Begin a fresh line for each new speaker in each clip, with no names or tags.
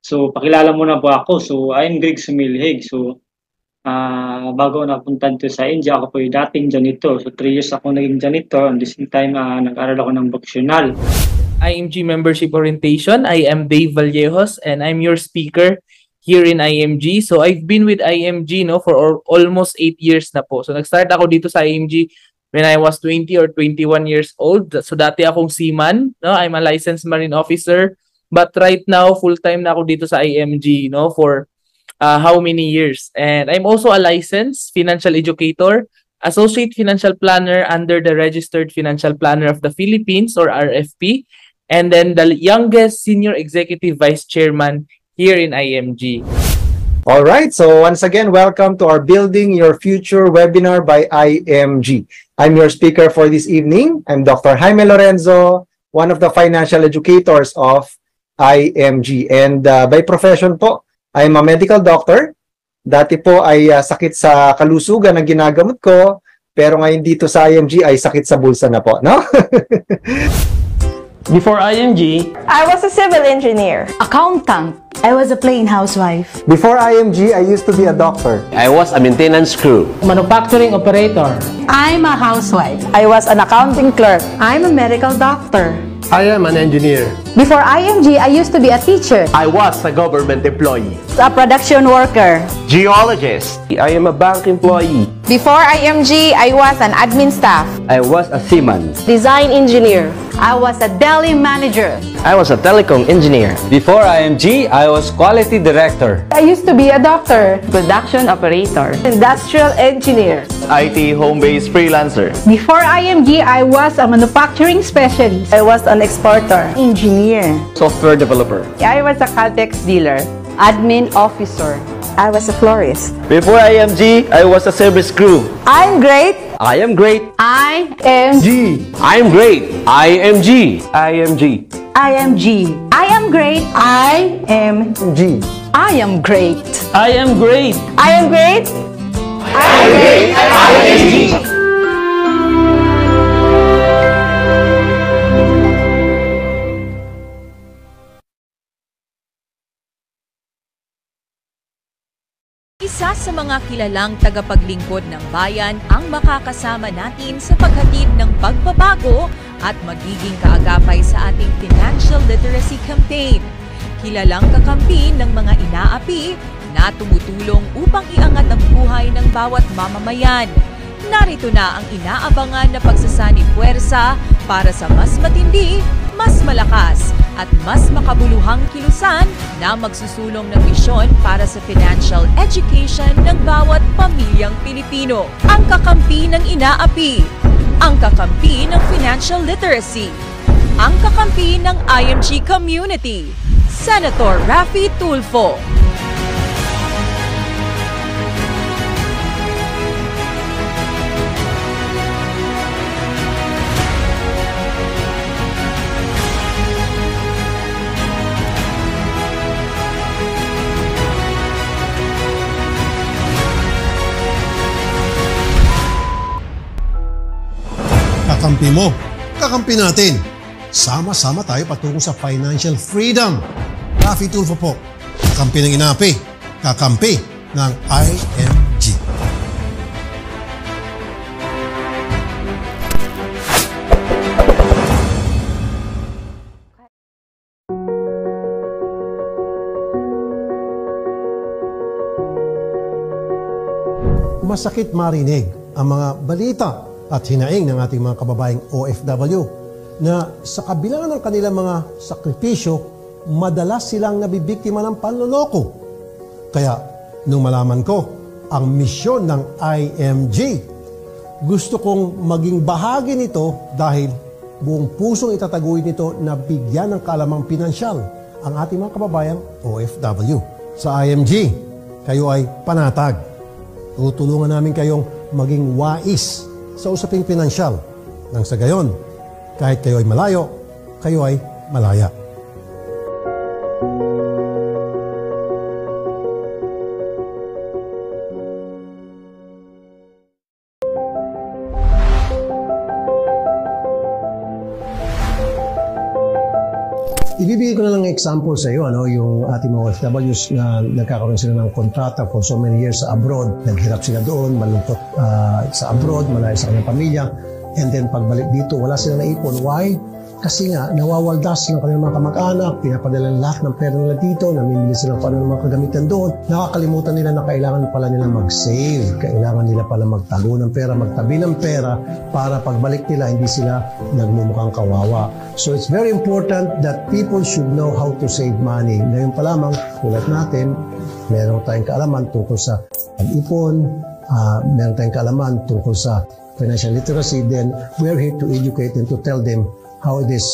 So, pakilala muna po ako. So, I'm Greg Sumilhig. So, bago ako napunta dito sa India, ako po yung dating janitor. So, 3 years ako naging janitor. At the same time, nag-aral ako ng vocational.
IMG Membership Orientation. I am Dave Vallejos and I'm your speaker here in IMG. So I've been with IMG for almost 8 years na po. So nag-start ako dito sa IMG when I was 20 or 21 years old. So dati akong seaman, I'm a licensed marine officer. But right now, full-time na ako dito sa IMG, for how many years. And I'm also a licensed financial educator, associate financial planner under the Registered Financial Planner of the Philippines or RFP, and then the youngest senior executive vice chairman here in IMG.
All right, so once again, welcome to our Building Your Future webinar by IMG. I'm your speaker for this evening. I'm Dr. Jaime Lorenzo, one of the financial educators of IMG. And by profession po, I'm a medical doctor. Dati po ay sakit sa kalusugan ang ginagamot ko, pero ngayon dito sa IMG ay sakit sa bulsa na po, no?
Before IMG,
I was a civil engineer.
Accountant. I was a plain housewife.
Before IMG, I used to be a doctor.
I was a maintenance crew.
manufacturing operator.
I'm a housewife.
I was an accounting clerk.
I'm a medical doctor.
I am an engineer.
Before IMG, I used to be a teacher,
I was a government employee.
A production worker.
Geologist. I am a bank employee.
Before IMG, I was an admin staff.
I was a seaman.
Design engineer.
I was a deli manager.
I was a telecom engineer.
Before IMG, I was quality director.
I used to be a doctor.
Production operator. Industrial engineer.
IT home-based freelancer.
Before IMG, I was a manufacturing specialist.
I was an exporter.
Engineer.
Software developer.
I was a Caltex dealer. Admin officer. I was a florist.
Before IMG, I was a service crew.
I'm great.
I am great.
I am
I am great. IMG. IMG.
IMG. I am great. I am
G.
I am great.
I am great.
I am great.
Isa sa mga kilalang tagapaglingkod ng bayan ang makakasama natin sa paghatid ng pagbabago at magiging kaagapay sa ating financial literacy campaign. Kilalang kakampi ng mga inaapi na tumutulong upang iangat ang buhay ng bawat mamamayan. Narito na ang inaabangan na pagsasanib puwersa para sa mas matindi, mas malakas at mas makabuluhang kilusan na magsusulong ng misyon para sa financial education ng bawat pamilyang Pilipino. Ang kakampi ng inaapi, ang kakampi ng financial literacy, ang kakampi ng IMG community, Senator Raffy Tulfo.
Kakampi mo, kakampi natin. Sama-sama tayo patungo sa financial freedom. Raffy Tulfo po, kakampi ng inaapi, kakampi ng IMG. Masakit marinig ang mga balita at hinaing ng ating mga kababaeng OFW na sa kabila ng kanilang mga sakripisyo, madalas silang nabibiktima ng panloloko. Kaya, nung malaman ko ang misyon ng IMG, gusto kong maging bahagi nito dahil buong pusong itataguin nito na bigyan ng kalamang pinansyal ang ating mga kababayang OFW. Sa IMG, kayo ay panatag. Tutulungan namin kayong maging wais sa usaping pinansyal. Nang sa gayon, kahit kayo ay malayo, kayo ay malaya. Bibigyan ko na lang example sa iyo, yung ating mga OFWs na nagkakaroon sila ng kontrata for so many years sa abroad. Naghirap sila doon, malungkot sa abroad, malayo sa kanyang pamilya. And then pagbalik dito, wala silang naipon. Why? Kasi nga, nawawaldas ng kanilang mga kamag-anak, pinapadala lahat ng pera nila dito, namimili sila paano ng mga kagamitan doon. Nakakalimutan nila na kailangan pala nila mag-save, kailangan nila pala magtago ng pera, magtabi ng pera para pagbalik nila, hindi sila nagmumukhang kawawa. So it's very important that people should know how to save money. Ngayon pa lamang, tulad natin, meron tayong kaalaman tungkol sa pag-ipon, meron tayong kaalaman tungkol sa financial literacy, then we're here to educate and to tell them how it is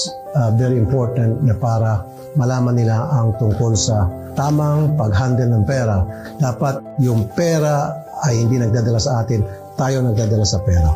very important na para malaman nila ang tungkol sa tamang pag-handle ng pera. Dapat yung pera ay hindi nagdadala sa atin, tayo nagdadala sa pera.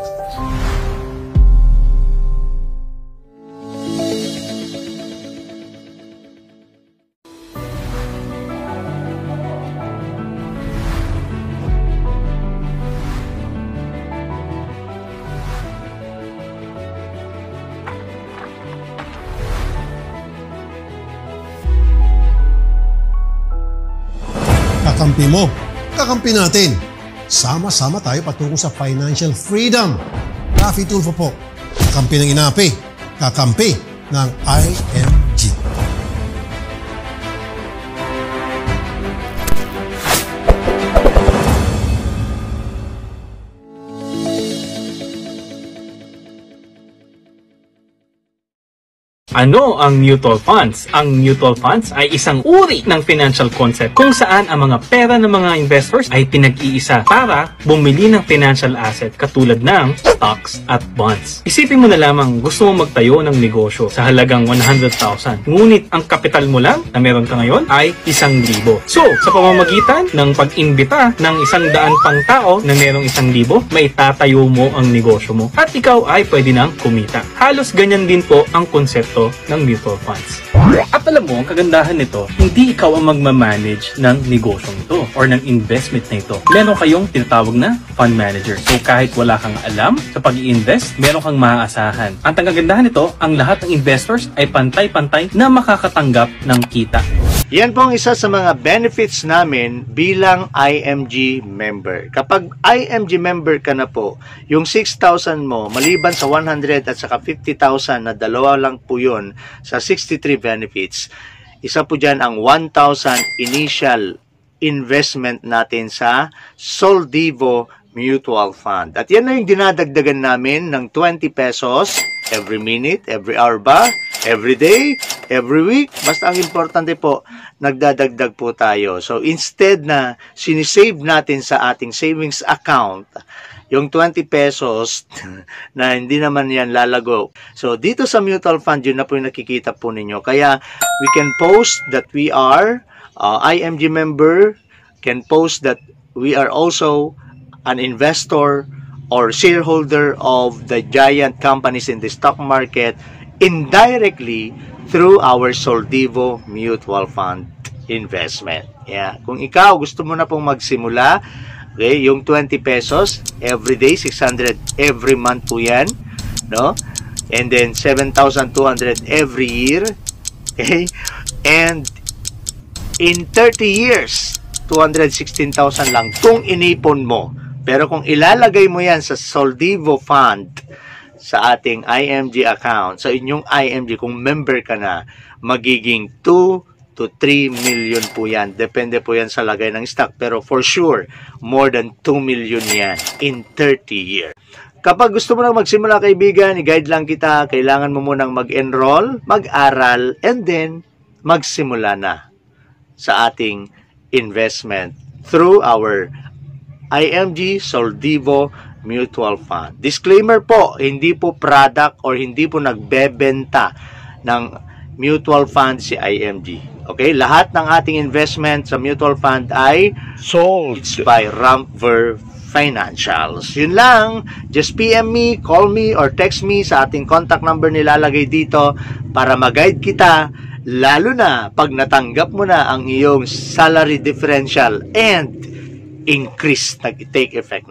Kakampi mo, kakampi natin. Sama-sama tayo patungo sa financial freedom. Rafi Tulfo po, kakampi ng INAPI, kakampi ng IMG.
Ano ang mutual funds? Ang mutual funds ay isang uri ng financial concept kung saan ang mga pera ng mga investors ay pinag-iisa para bumili ng financial asset katulad ng stocks at bonds. Isipin mo na lamang gusto mo magtayo ng negosyo sa halagang 100,000. Ngunit ang kapital mo lang na meron ka ngayon ay 1,000. So, sa pamamagitan ng pag-imbita ng 100 pang tao na merong 1,000, may tatayo mo ang negosyo mo at ikaw ay pwede nang kumita. Halos ganyan din po ang konsepto ng mutual funds. At alam mo, ang kagandahan nito, hindi ikaw ang magmamanage ng negosyong ito or ng investment na ito. Meron kayong tinatawag na fund manager. So kahit wala kang alam sa pag-i-invest, meron kang maaasahan. Ang kagandahan nito, ang lahat ng investors ay pantay-pantay na makakatanggap ng kita.
Yan po ang isa sa mga benefits namin bilang IMG member. Kapag IMG member ka na po, yung 6,000 mo, maliban sa 100 at saka 50,000 na dalawa lang po yun sa 63 benefits, isa po dyan ang 1,000 initial investment natin sa Soldivo Mutual Fund. At yan na yung dinadagdagan namin ng 20 pesos every minute, every hour ba, every day, every week. Basta ang importante po, nagdadagdag po tayo. So instead na sinisave natin sa ating savings account, yung 20 pesos na hindi naman yan lalago. So dito sa mutual fund, yun na po yung nakikita po ninyo. Kaya we can post that we are IMG member, can post that we are also an investor or shareholder of the giant companies in the stock market indirectly through our Soldivo Mutual Fund investment. Yeah. Kung ikaw gusto mo na pong magsimula, okay, yung 20 pesos every day, 600 every month po yan, no? And then 7,200 every year, okay? And in 30 years, 216,000 lang kung inipon mo. Pero kung ilalagay mo yan sa Soldivo Fund, sa ating IMG account, sa inyong IMG, kung member ka na, magiging 2 to 3 million po yan. Depende po yan sa lagay ng stock. Pero for sure, more than 2 million yan in 30 years. Kapag gusto mo nang magsimula, kaibigan, i-guide lang kita, kailangan mo munang mag-enroll, mag-aral, and then magsimula na sa ating investment through our IMG Soldivo Mutual Fund. Disclaimer po, hindi po product or hindi po nagbebenta ng mutual fund si IMG. Okay? Lahat ng ating investment sa mutual fund ay sold by Rampver Financials. Yun lang. Just PM me, call me, or text me sa ating contact number nilalagay dito para mag-guide kita, lalo na pag natanggap mo na ang iyong salary differential and increase nag-take effect.